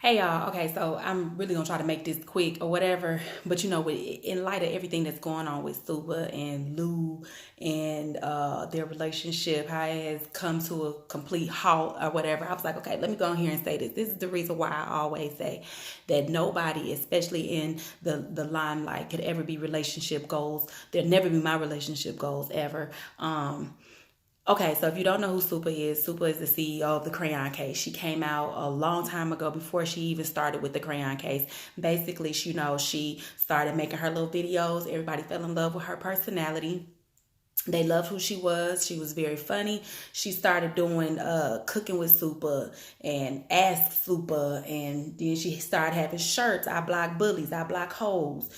Hey y'all, okay, so I'm really gonna try to make this quick or whatever, but in light of everything that's going on with Supa and Lou and their relationship, how it has come to a complete halt or whatever, I was like, okay, let me go in here and say this. This is the reason why I always say that nobody, especially in the limelight, could ever be relationship goals. There'll never be my relationship goals ever. Okay, so if you don't know who Supa is the CEO of the Crayon Case. She came out a long time ago before she even started with the Crayon Case. Basically, she started making her little videos. Everybody fell in love with her personality. They loved who she was. She was very funny. She started doing cooking with Supa and Ask Supa, and then she started having shirts. I block bullies. I block hoes.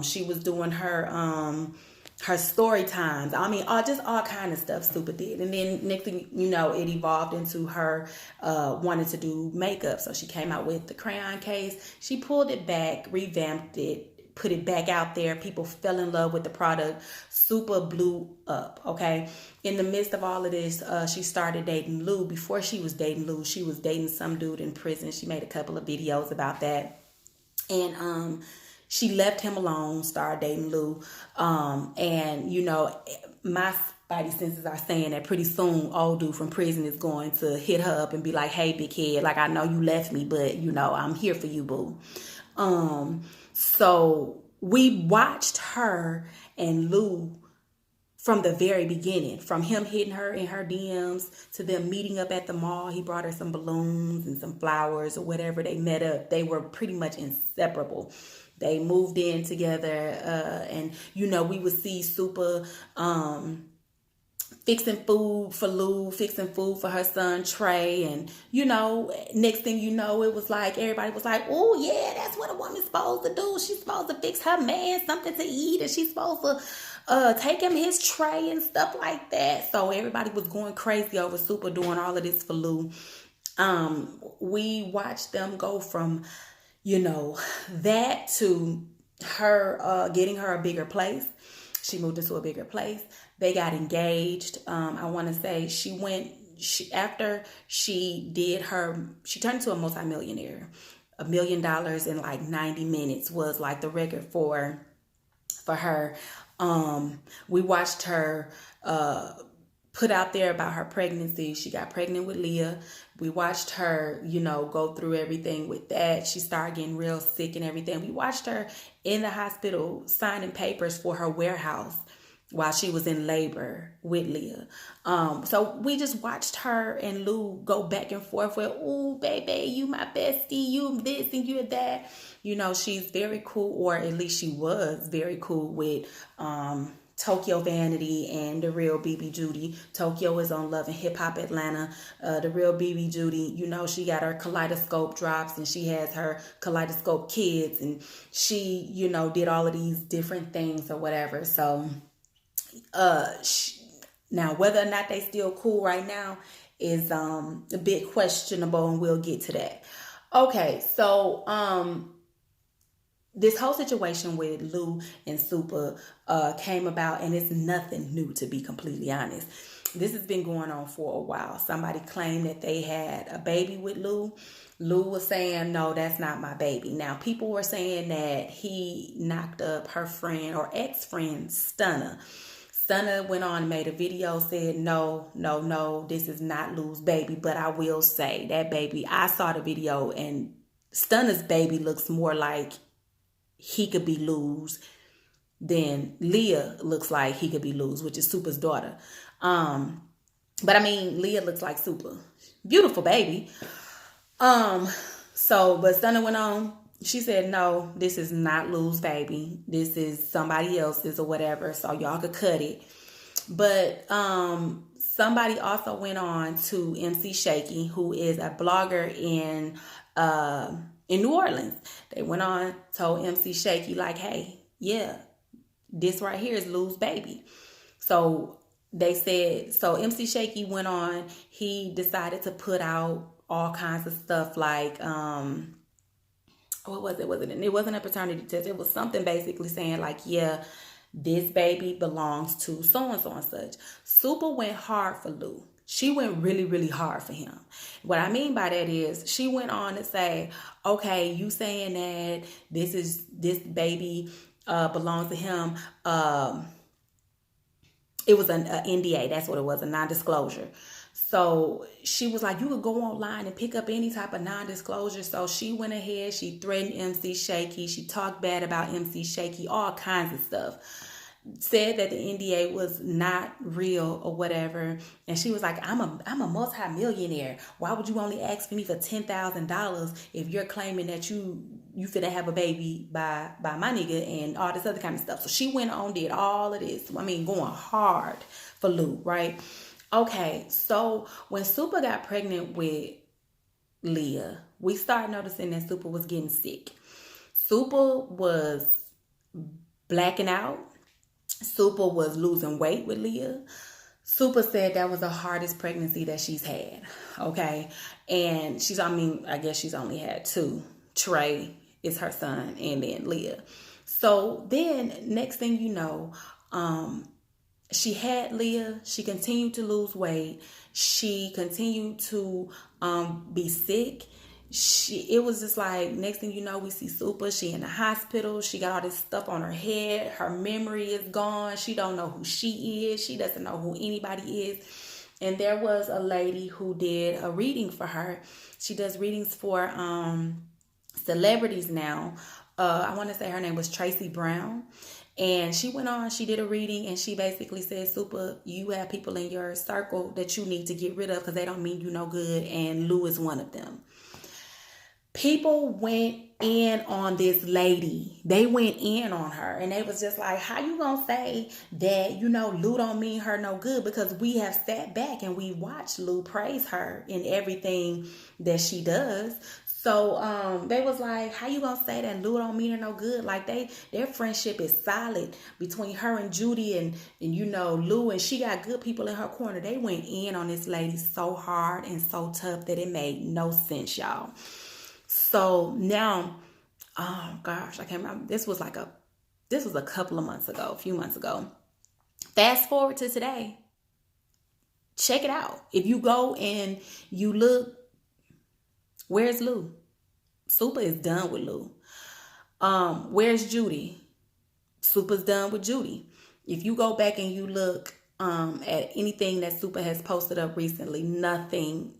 She was doing her story times. I mean, all kind of stuff Supa did. And then next thing you know, it evolved into her wanting to do makeup. So she came out with the Crayon Case. She pulled it back, revamped it, put it back out there. People fell in love with the product. Supa blew up, okay? In the midst of all of this, she started dating Lou. Before she was dating Lou, she was dating some dude in prison. She made a couple of videos about that. And she left him alone, started dating Lou. And my spidey senses are saying that pretty soon old dude from prison is going to hit her up and be like, hey, big head, like, I know you left me, but I'm here for you, boo. So we watched her and Lou from the very beginning, from him hitting her in her DMs to them meeting up at the mall. He brought her some balloons and some flowers or whatever. They met up. They were pretty much inseparable. They moved in together, and we would see Supa fixing food for Lou, fixing food for her son Trey, and next thing you know, it was like everybody was like, oh yeah, that's what a woman's supposed to do. She's supposed to fix her man something to eat, and she's supposed to take him his tray and stuff like that. So everybody was going crazy over Supa doing all of this for Lou. We watched them go from that to her getting her a bigger place. She moved into a bigger place. They got engaged. I want to say after she turned into a multimillionaire. $1 million in like 90 minutes was like the record for her. We watched her put out there about her pregnancy. She got pregnant with Leah. We watched her, go through everything with that. She started getting real sick and everything. We watched her in the hospital signing papers for her warehouse while she was in labor with Leah. So we just watched her and Lou go back and forth with, ooh, baby, you my bestie, you this and you that. She's very cool, or at least she was very cool with Tokyo Vanity and the real BBJudy. Tokyo is on Love and Hip Hop Atlanta. The real BBJudy, she got her Kaleidoscope drops and she has her Kaleidoscope kids, and she, did all of these different things or whatever. So, now whether or not they still cool right now is a bit questionable, and we'll get to that. Okay, so this whole situation with Lou and Supa came about, and it's nothing new, to be completely honest. This has been going on for a while. Somebody claimed that they had a baby with Lou. Lou was saying, no, that's not my baby. Now, people were saying that he knocked up her friend or ex-friend, Stunner. Stunner went on and made a video, said, no, this is not Lou's baby. But I will say that baby, I saw the video, and Stunner's baby looks more like he could be Lou's than Leah looks like he could be Lou's, which is Supa's daughter. But I mean, Leah looks like Supa. Beautiful baby. But Stunner went on. She said, no, this is not Lou's baby. This is somebody else's or whatever. So y'all could cut it. But somebody also went on to MC Shakey, who is a blogger in New Orleans. They went on, told MC Shakey, like, hey, yeah, this right here is Lou's baby. So they said, so MC Shakey went on, he decided to put out all kinds of stuff like, what was it? It wasn't a paternity test. It was something basically saying like, yeah, this baby belongs to so-and-so and such. Supa went hard for Lou. She went really, really hard for him. What I mean by that is she went on to say, okay, you saying that this baby belongs to him. It was an NDA. That's what it was, a non-disclosure. So she was like, you could go online and pick up any type of non-disclosure. So she went ahead. She threatened MC Shakey. She talked bad about MC Shakey, all kinds of stuff. Said that the NDA was not real or whatever. And she was like, I'm a multi-millionaire. Why would you only ask me for $10,000 if you're claiming that you finna have a baby by my nigga and all this other kind of stuff. So she went on, did all of this. I mean, going hard for Lou, right? Okay, so when Supa got pregnant with Leah, we started noticing that Supa was getting sick. Supa was blacking out. Supa was losing weight with Leah. Supa said that was the hardest pregnancy that she's had. Okay. And I guess she's only had 2. Trey is her son, and then Leah. So then next thing you know, she had Leah. She continued to lose weight. She continued to be sick. It was just like, next thing you know, we see Supa. She in the hospital. She got all this stuff on her head. Her memory is gone. She don't know who she is. She doesn't know who anybody is. And there was a lady who did a reading for her. She does readings for celebrities now. I want to say her name was Tracie Brown. And she went on, she did a reading, and she basically said, Supa, you have people in your circle that you need to get rid of because they don't mean you no good. And Lou is one of them. People went in on this lady. They went in on her, and they was just like, how you gonna say that, Lou don't mean her no good? Because we have sat back and we watched Lou praise her in everything that she does. So they was like, how you gonna say that Lou don't mean her no good? Like their friendship is solid between her and Judi and Lou, and she got good people in her corner. They went in on this lady so hard and so tough that it made no sense, y'all. So now, oh gosh, I can't remember. This was a couple of months ago, a few months ago. Fast forward to today. Check it out. If you go and you look, where's Lou? Supa is done with Lou. Where's Judi? Supa's done with Judi. If you go back and you look at anything that Supa has posted up recently, nothing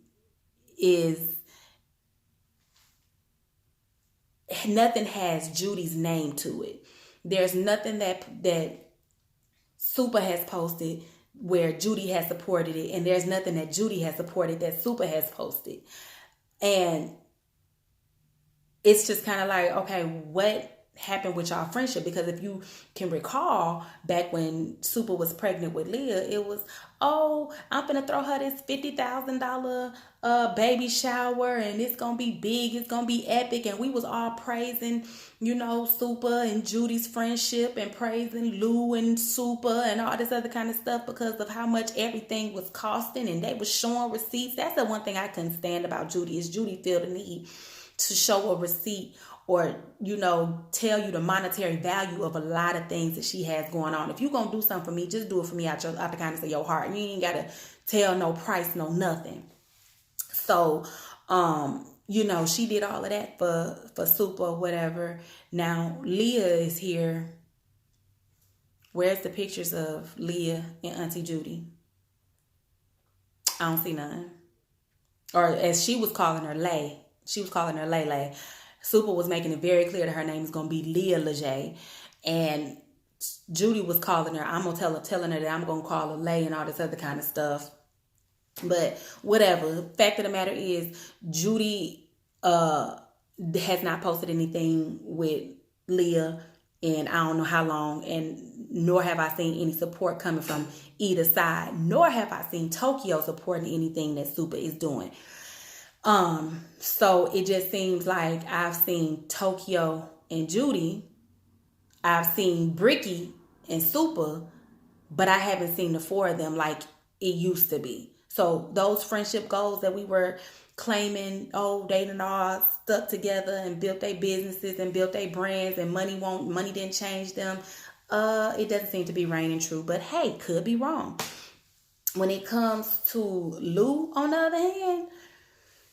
has Judy's name to it. There's nothing that Supa has posted where Judi has supported it, and there's nothing that Judi has supported that Supa has posted. And it's just kind of like, okay, what happened with y'all friendship? Because if you can recall, back when Supa was pregnant with Leah, it was, oh, I'm gonna throw her this $50,000 baby shower, and it's gonna be big, it's gonna be epic, and we was all praising, Supa and Judy's friendship, and praising Lou and Supa and all this other kind of stuff because of how much everything was costing, and they was showing receipts. That's the one thing I couldn't stand about Judi, is Judi feel the need to show a receipt or, tell you the monetary value of a lot of things that she has going on. If you're going to do something for me, just do it for me out the kindness of your heart. You ain't got to tell no price, no nothing. So, she did all of that for Supa or whatever. Now, Leah is here. Where's the pictures of Leah and Auntie Judi? I don't see none. Or as she was calling her, Lay. She was calling her Lay. Supa was making it very clear that her name is going to be Leah Lejeune. And Judi was calling her, telling her that I'm going to call her Lay and all this other kind of stuff. But whatever. Fact of the matter is, Judi has not posted anything with Leah in I don't know how long, and nor have I seen any support coming from either side, nor have I seen Tokyo supporting anything that Supa is doing. So it just seems like I've seen Tokyo and Judi, I've seen Bricky and Supa, but I haven't seen the 4 of them like it used to be. So those friendship goals that we were claiming, they done all stuck together and built their businesses and built their brands, and money didn't change them. It doesn't seem to be reigning true, but hey, could be wrong. when it comes to Lou, on the other hand,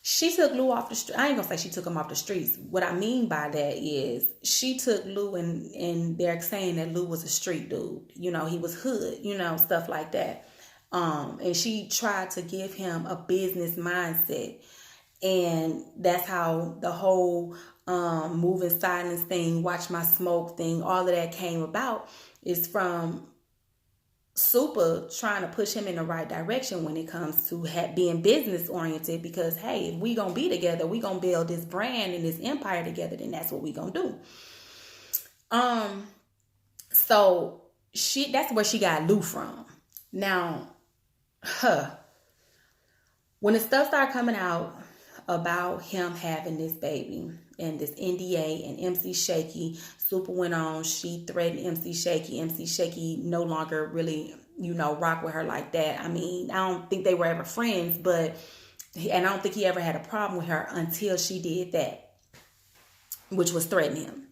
she took Lou off the street. I ain't gonna say she took him off the streets. What I mean by that is she took Lou, and they're saying that Lou was a street dude. You know, he was hood, you know, stuff like that. And she tried to give him a business mindset. And that's how the whole move in silence thing, watch my smoke thing, all of that came about, is from Supa trying to push him in the right direction when it comes to being business oriented, because hey, if we gonna be together, we gonna build this brand and this empire together, then that's what we gonna do. So that's where she got Lou from. Now, when the stuff started coming out about him having this baby and this NDA and MC Shakey, Supa went on, she threatened MC Shakey. MC Shakey no longer really, you know, rock with her like that. I mean, I don't think they were ever friends, and I don't think he ever had a problem with her until she did that, which was threaten him.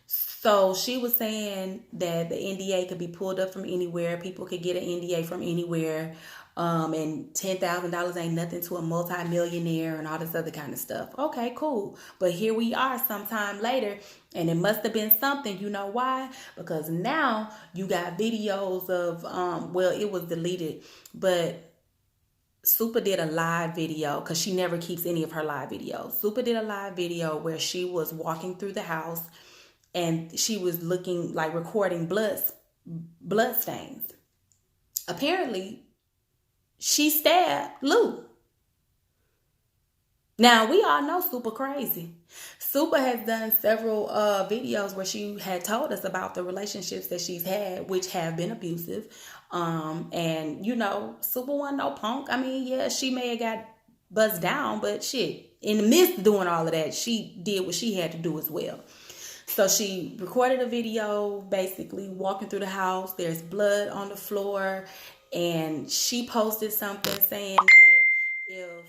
So she was saying that the NDA could be pulled up from anywhere. People could get an NDA from anywhere. And $10,000 ain't nothing to a multi-millionaire and all this other kind of stuff. Okay, cool. But here we are sometime later, and it must have been something. You know why? Because now you got videos of, well, it was deleted, but Supa did a live video, because she never keeps any of her live videos. Supa did a live video where she was walking through the house and she was looking, like, recording blood stains. Apparently, she stabbed Lou. Now, we all know Supa crazy. Supa has done several videos where she had told us about the relationships that she's had, which have been abusive. And, you know, Supa wasn't no punk. I mean, yeah, she may have got buzzed down, but shit, in the midst of doing all of that, she did what she had to do as well. So she recorded a video, basically walking through the house. There's blood on the floor. And she posted something saying that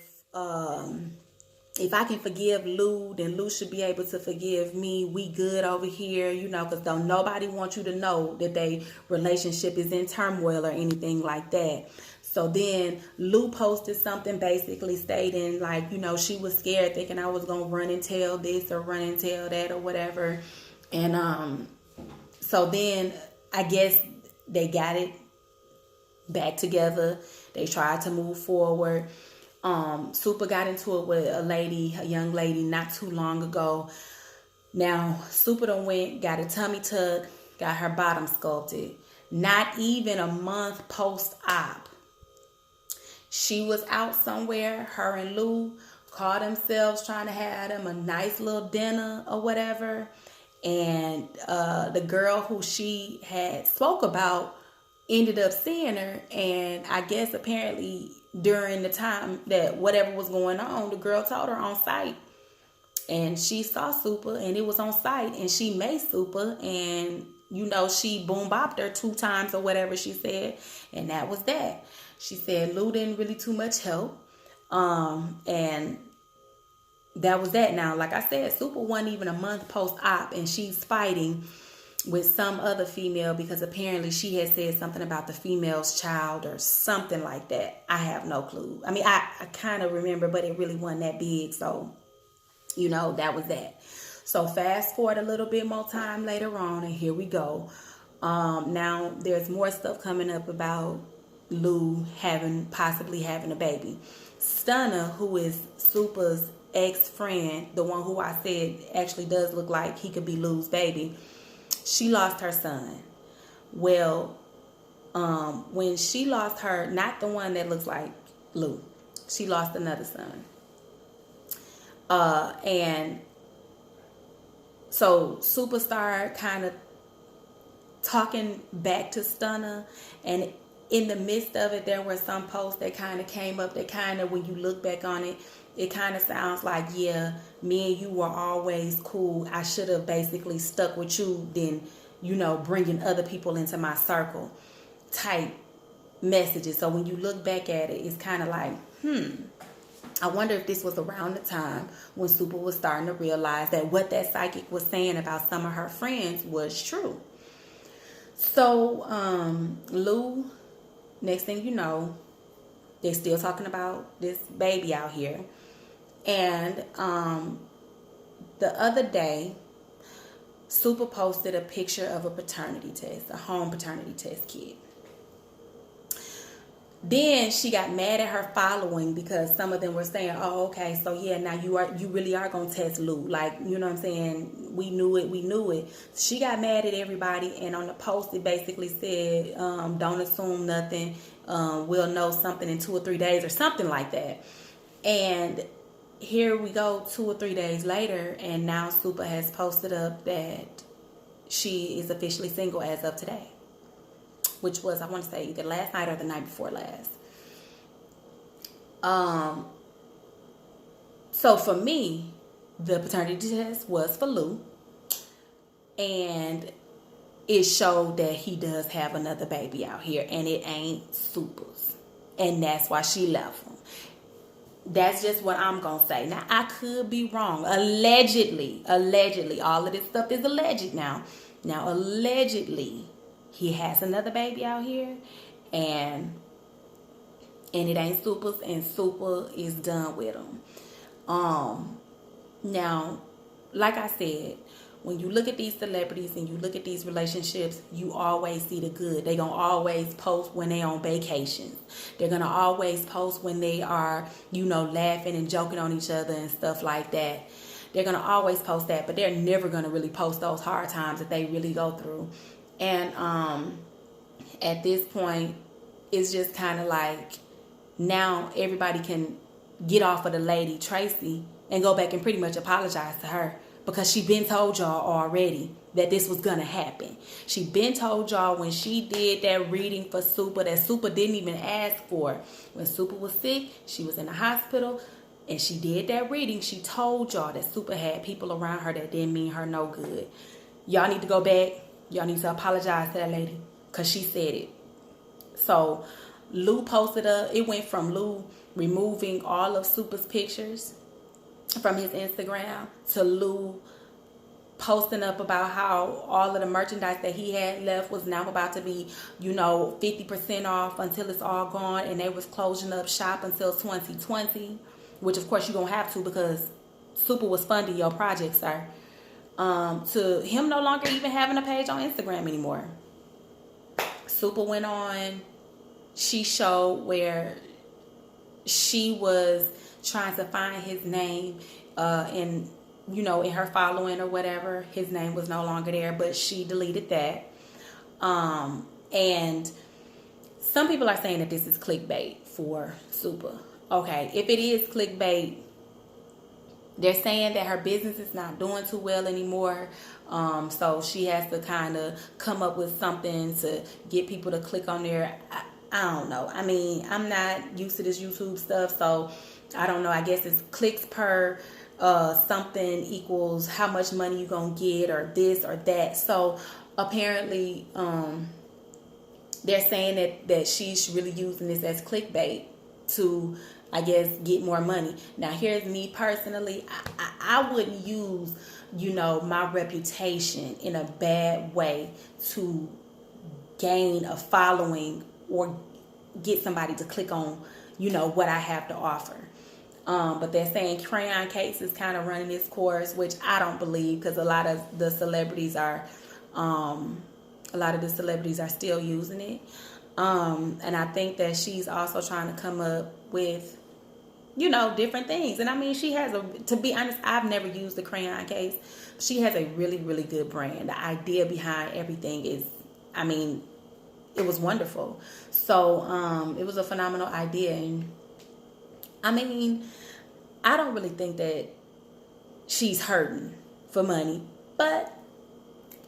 if I can forgive Lou, then Lou should be able to forgive me. We good over here, you know, because don't nobody want you to know that their relationship is in turmoil or anything like that. So then Lou posted something basically stating, like, you know, she was scared, thinking I was going to run and tell this or run and tell that or whatever. And so then I guess they got it back together. They tried to move forward. Supa got into it with a young lady not too long ago. Now, Supa done went, got a tummy tuck, got her bottom sculpted. Not even a month post-op. She was out somewhere, her and Lou called themselves trying to have them a nice little dinner or whatever. And the girl who she had spoke about ended up seeing her, and I guess apparently during the time that whatever was going on, the girl told her on site, and she saw Supa, and it was on site, and she made Supa, and you know, she boom bopped her 2 times or whatever she said, and that was that. She said Lou didn't really too much help, and that was that. Now, like I said, Supa wasn't even a month post-op, and she's fighting with some other female because apparently she had said something about the female's child or something like that. I have no clue. I mean, I kind of remember, but it really wasn't that big. So, you know, that was that. So fast forward a little bit more time later on, and here we go. Now there's more stuff coming up about Lou possibly having a baby. Stunner, who is Supa's ex-friend, the one who I said actually does look like he could be Lou's baby, she lost her son. Well, when she lost her, not the one that looks like Lou, she lost another son. And so Supa started kind of talking back to Stunner, and in the midst of it, there were some posts that kind of came up that kind of, when you look back on it, it kind of sounds like, yeah, me and you were always cool. I should have basically stuck with you than, you know, bringing other people into my circle type messages. So when you look back at it, it's kind of like, I wonder if this was around the time when Supa was starting to realize that what that psychic was saying about some of her friends was true. So Lou, next thing you know, They're still talking about this baby out here. And the other day, Supa posted a picture of a paternity test, a home paternity test kit. Then she got mad at her following because some of them were saying, oh, okay, so yeah, now you really are going to test Lou. Like, you know what I'm saying? We knew it. She got mad at everybody, and on the post it basically said, don't assume nothing. We'll know something in 2 or 3 days or something like that. And here we go 2 or 3 days later, and now Supa has posted up that she is officially single as of today, which was, I want to say, either last night or the night before last. So for me, the paternity test was for Lou, and it showed that he does have another baby out here, and it ain't Supa's, and that's why she left him. That's just what I'm going to say. Now, I could be wrong. Allegedly, all of this stuff is alleged now. Now, allegedly, he has another baby out here, and it ain't Supa's, and Supa is done with him. Now, like I said, when you look at these celebrities and you look at these relationships, you always see the good. They're going to always post when they're on vacations. They're going to always post when they are, laughing and joking on each other and stuff like that. They're going to always post that, but they're never going to really post those hard times that they really go through. And at this point, it's just kind of like now everybody can get off of the lady Tracie and go back and pretty much apologize to her, because she been told y'all already that this was going to happen. She been told y'all when she did that reading for Supa that Supa didn't even ask for. When Supa was sick, she was in the hospital, and she did that reading. She told y'all that Supa had people around her that didn't mean her no good. Y'all need to go back. Y'all need to apologize to that lady, because she said it. So Lou posted it went from Lou removing all of Supa's pictures from his Instagram to Lou posting up about how all of the merchandise that he had left was now about to be, 50% off until it's all gone, and they was closing up shop until 2020, which of course you're going to have to, because Supa was funding your project, sir. To him no longer even having a page on Instagram anymore. Supa went on, she showed where she was trying to find his name in her following or whatever. His name was no longer there, but she deleted that. And some people are saying that this is clickbait for Supa. Okay, if it is clickbait, they're saying that her business is not doing too well anymore. So she has to kind of come up with something to get people to click on there. I don't know. I mean, I'm not used to this YouTube stuff, so I don't know. I guess it's clicks per something equals how much money you gonna get, or this or that. So apparently they're saying that she's really using this as clickbait to, I guess, get more money. Now, here's me personally. I wouldn't use, my reputation in a bad way to gain a following or get somebody to click on, what I have to offer. But they're saying crayon case is kind of running its course, which I don't believe, because a lot of the celebrities are still using it. And I think that she's also trying to come up with, different things. And I mean, she has to be honest, I've never used the crayon case. She has a really, really good brand. The idea behind everything is, it was wonderful. So, it was a phenomenal idea. And I don't really think that she's hurting for money, but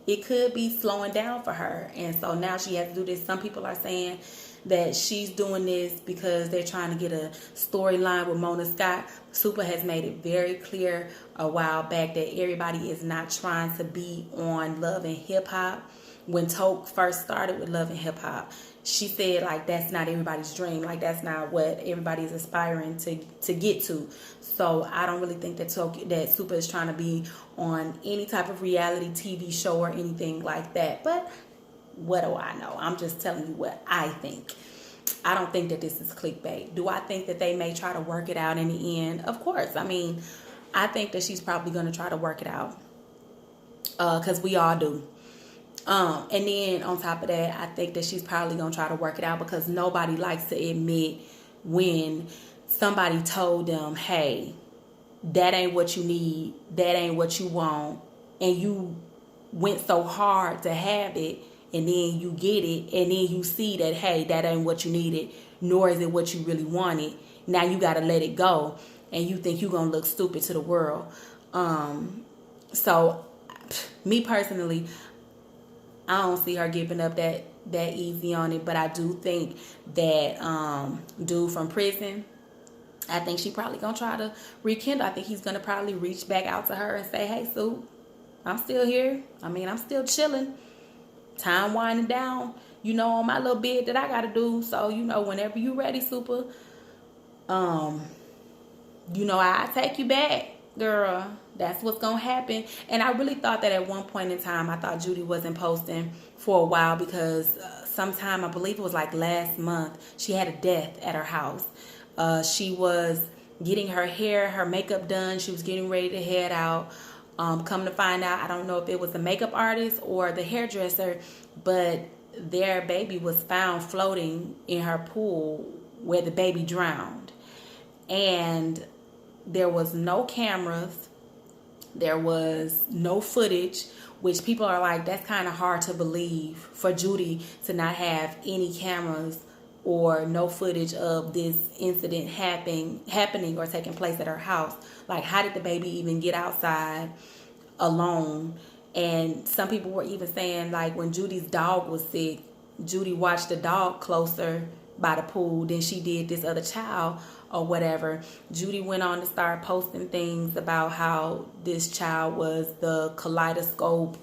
it could be slowing down for her. And so now she has to do this. Some people are saying that she's doing this because they're trying to get a storyline with Mona Scott. Supa has made it very clear a while back that everybody is not trying to be on Love and Hip Hop. When Toke first started with Love and Hip Hop, she said, that's not everybody's dream. That's not what everybody's aspiring to get to. So I don't really think that Supa is trying to be on any type of reality TV show or anything like that. But what do I know? I'm just telling you what I think. I don't think that this is clickbait. Do I think that they may try to work it out in the end? Of course. I mean, I think that she's probably going to try to work it out. Because we all do. And then on top of that, I think that she's probably going to try to work it out because nobody likes to admit when somebody told them, hey, that ain't what you need, that ain't what you want, and you went so hard to have it, and then you get it, and then you see that, hey, that ain't what you needed, nor is it what you really wanted. Now you got to let it go, and you think you're going to look stupid to the world. So, me personally, I don't see her giving up that easy on it, but I do think that dude from prison, I think she probably gonna try to rekindle. I think he's gonna probably reach back out to her and say, hey, Sue, I'm still here. I mean, I'm still chilling. Time winding down, on my little bit that I gotta do. So, whenever you ready, Supa, I take you back, girl. That's what's gonna happen. And I really thought that at one point in time, I thought Judy wasn't posting for a while because sometime, I believe it was like last month, she had a death at her house. She was getting her hair, her makeup done. She was getting ready to head out. Come to find out, I don't know if it was the makeup artist or the hairdresser, but their baby was found floating in her pool where the baby drowned. And there was no cameras. There was no footage, which people are like, that's kind of hard to believe for Judy to not have any cameras or no footage of this incident happening or taking place at her house. Like, how did the baby even get outside alone? And some people were even saying, like, when Judy's dog was sick, Judy watched the dog closer by the pool than she did this other child or whatever. Judy went on to start posting things about how this child was the kaleidoscope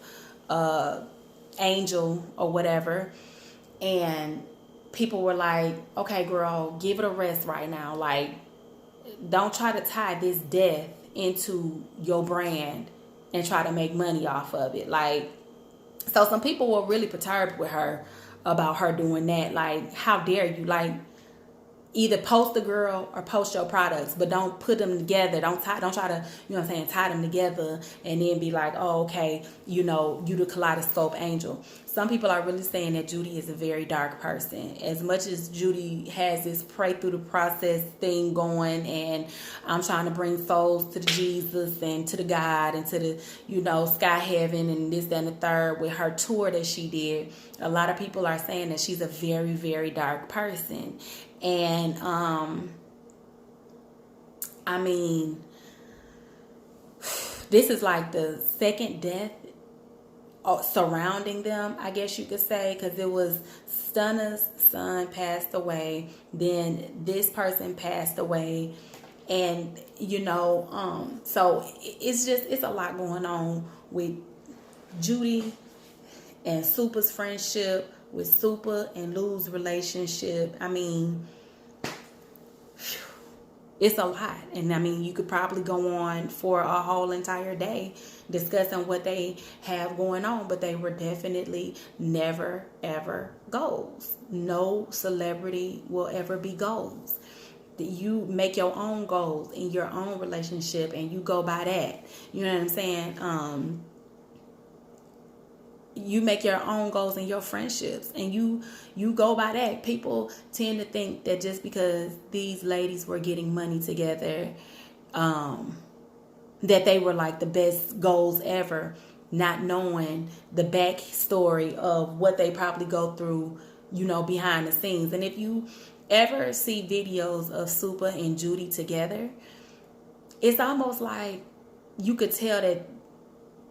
angel or whatever. And people were like, okay, girl, give it a rest right now. Like, don't try to tie this death into your brand and try to make money off of it. Like, so some people were really perturbed with her about her doing that. Like, how dare you? Like, either post the girl or post your products, but don't put them together. Don't try to, tie them together and then be like, oh, okay, you the kaleidoscope angel. Some people are really saying that Judy is a very dark person. As much as Judy has this pray through the process thing going, and I'm trying to bring souls to the Jesus and to the God and to the, sky heaven and this, that, and the third with her tour that she did, a lot of people are saying that she's a very, very dark person. And, I mean, this is like the second death surrounding them, I guess you could say, because it was Stunna's son passed away, then this person passed away, and, so it's a lot going on with Judy and Supa's friendship, with Supa and Lou's relationship. I mean, it's a lot. And I mean, you could probably go on for a whole entire day discussing what they have going on, but they were definitely never, ever goals. No celebrity will ever be goals. You make your own goals in your own relationship and you go by that. You know what I'm saying? You make your own goals in your friendships and you go by that. People tend to think that just because these ladies were getting money together, that they were like the best goals ever, not knowing the backstory of what they probably go through, behind the scenes. And if you ever see videos of Supa and Judy together, it's almost like you could tell that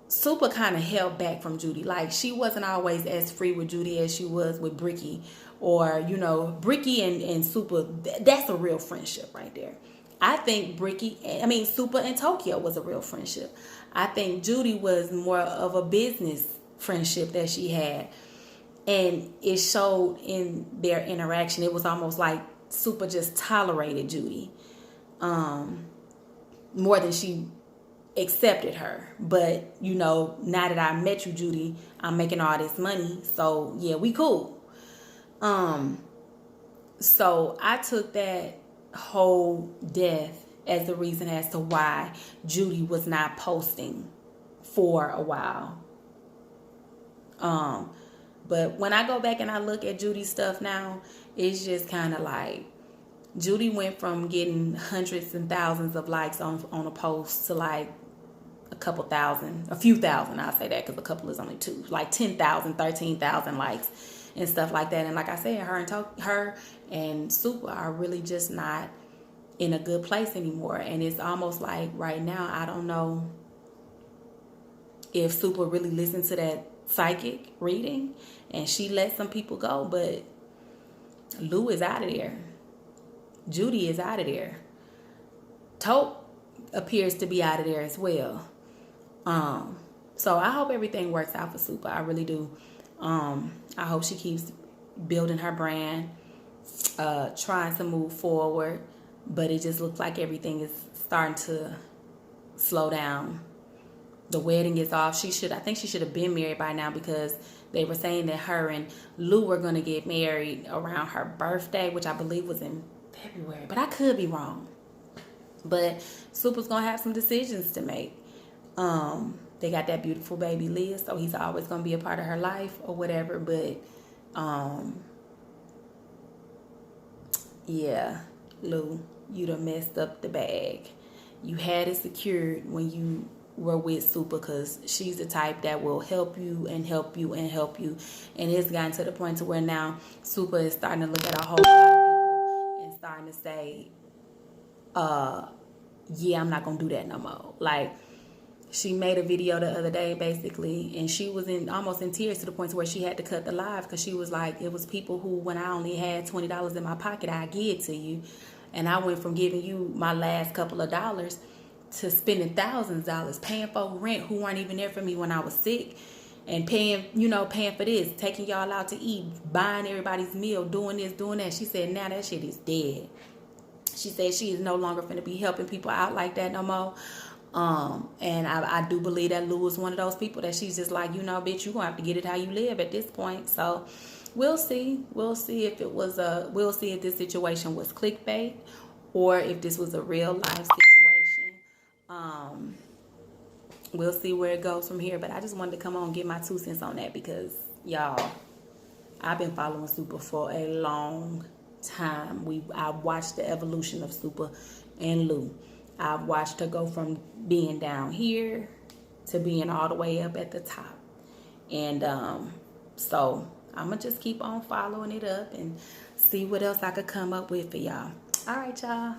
Supa kind of held back from Judy. Like, she wasn't always as free with Judy as she was with Bricky. Or, Bricky and Supa, that's a real friendship right there. I think Supa and Tokyo was a real friendship. I think Judy was more of a business friendship that she had. And it showed in their interaction. It was almost like Supa just tolerated Judy more than she accepted her. But now that I met you, Judy, I'm making all this money, so yeah, we cool. So I took that whole death as the reason as to why Judy was not posting for a while. But when I go back and I look at Judy's stuff now, it's just kind of like Judy went from getting hundreds and thousands of likes on a post to like a few thousand. I'll say that because a couple is only two, like 10,000, 13,000 likes and stuff like that. And like I said, her and Supa are really just not in a good place anymore. And it's almost like right now, I don't know if Supa really listened to that psychic reading and she let some people go, but Lou is out of there. Judy is out of there. Taupe appears to be out of there as well. So I hope everything works out for Supa. I really do. I hope she keeps building her brand, trying to move forward, but it just looks like everything is starting to slow down. The wedding is off. I think she should have been married by now, because they were saying that her and Lou were going to get married around her birthday, which I believe was in February, but I could be wrong. But Supa's going to have some decisions to make. They got that beautiful baby Liz, so he's always going to be a part of her life or whatever. But yeah, Lou, you done messed up the bag. You had it secured when you were with Supa, because she's the type that will help you and help you and help you. And it's gotten to the point to where now Supa is starting to look at a whole lot of people and starting to say, yeah, I'm not going to do that no more. Like, she made a video the other day, basically, and she was almost in tears to the point to where she had to cut the live, because she was like, it was people who, when I only had $20 in my pocket, I give to you. And I went from giving you my last couple of dollars to spending thousands of dollars, paying for rent who weren't even there for me when I was sick, and paying for this, taking y'all out to eat, buying everybody's meal, doing this, doing that. She said, now that shit is dead. She said she is no longer going to be helping people out like that no more. And I do believe that Lou is one of those people that she's just like, bitch, you gonna have to get it how you live at this point. So we'll see. We'll see if this situation was clickbait or if this was a real life situation. We'll see where it goes from here. But I just wanted to come on and get my 2 cents on that, because y'all, I've been following Supa for a long time. I watched the evolution of Supa and Lou. I've watched her go from being down here to being all the way up at the top. And so I'm going to just keep on following it up and see what else I could come up with for y'all. All right, y'all.